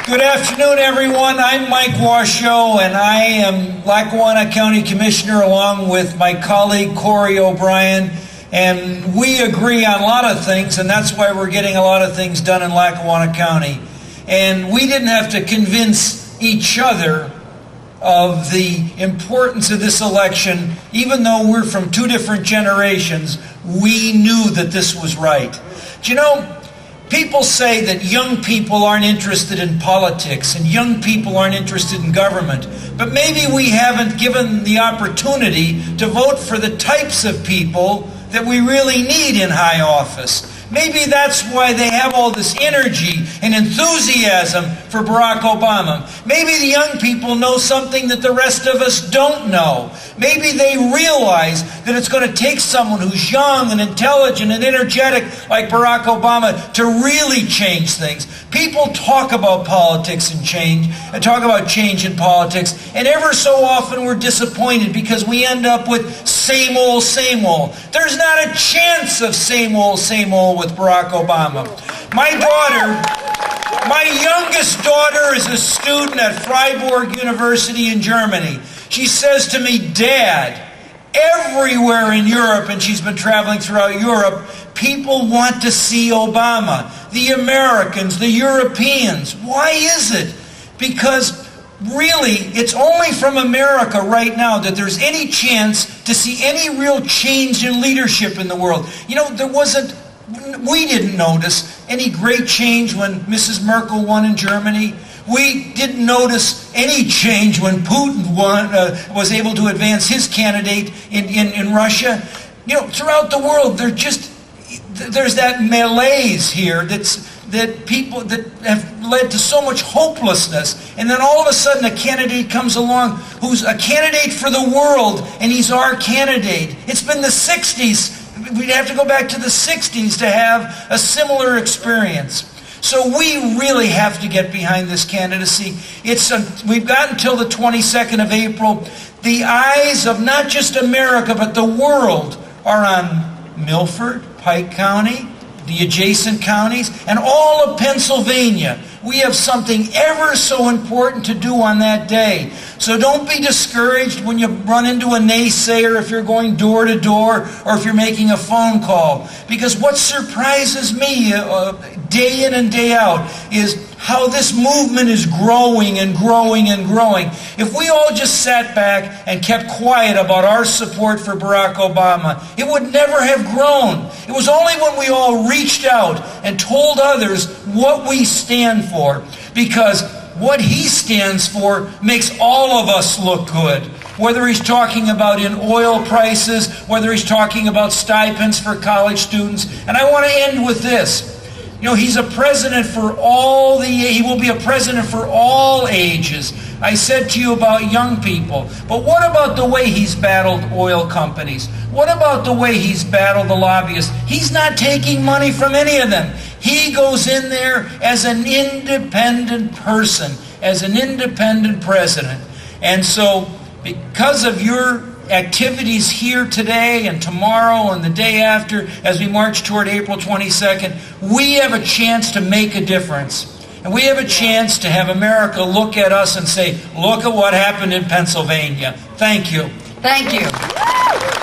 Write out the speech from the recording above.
Good afternoon, everyone. I'm Mike Washo, and I am Lackawanna County Commissioner along with my colleague Corey O'Brien, and we agree on a lot of things, and that's why we're getting a lot of things done in Lackawanna County. And we didn't have to convince each other of the importance of this election. Even though we're from two different generations, we knew that this was right. Do you know, people say that young people aren't interested in politics and young people aren't interested in government, but maybe we haven't given the opportunity to vote for the types of people that we really need in high office. Maybe that's why they have all this energy and enthusiasm for Barack Obama. Maybe the young people know something that the rest of us don't know. Maybe they realize that it's going to take someone who's young and intelligent and energetic like Barack Obama to really change things. People talk about politics and change, and talk about change in politics, and ever so often we're disappointed because we end up with same old, same old. There's not a chance of same old with Barack Obama. My youngest daughter is a student at Freiburg University in Germany. She says to me, "Dad, everywhere in Europe," and she's been traveling throughout Europe, "people want to see Obama. The Americans, the Europeans. Why is it? Because really, it's only from America right now that there's any chance to see any real change in leadership in the world." You know, we didn't notice any great change when Mrs. Merkel won in Germany. We didn't notice any change when Putin was able to advance his candidate in Russia. You know, throughout the world, there's that malaise here that people that have led to so much hopelessness, and then all of a sudden a candidate comes along who's a candidate for the world, and he's our candidate. It's been the 60s. We'd have to go back to the 60s to have a similar experience. So we really have to get behind this candidacy. We've got until the 22nd of April. The eyes of not just America, but the world are on Milford, Pike County, the adjacent counties, and all of Pennsylvania. We have something ever so important to do on that day. So don't be discouraged when you run into a naysayer if you're going door to door or if you're making a phone call. Because what surprises me day in and day out is how this movement is growing and growing and growing. If we all just sat back and kept quiet about our support for Barack Obama, it would never have grown. It was only when we all reached out and told others what we stand for, because what he stands for makes all of us look good. Whether he's talking about in oil prices, whether he's talking about stipends for college students. And I want to end with this. You know, he's a president for he will be a president for all ages. I said to you about young people, but what about the way he's battled oil companies? What about the way he's battled the lobbyists? He's not taking money from any of them. He goes in there as an independent person, as an independent president. And so, because of your activities here today and tomorrow and the day after, as we march toward April 22nd, we have a chance to make a difference. And we have a chance to have America look at us and say, "Look at what happened in Pennsylvania." Thank you. Thank you. Thank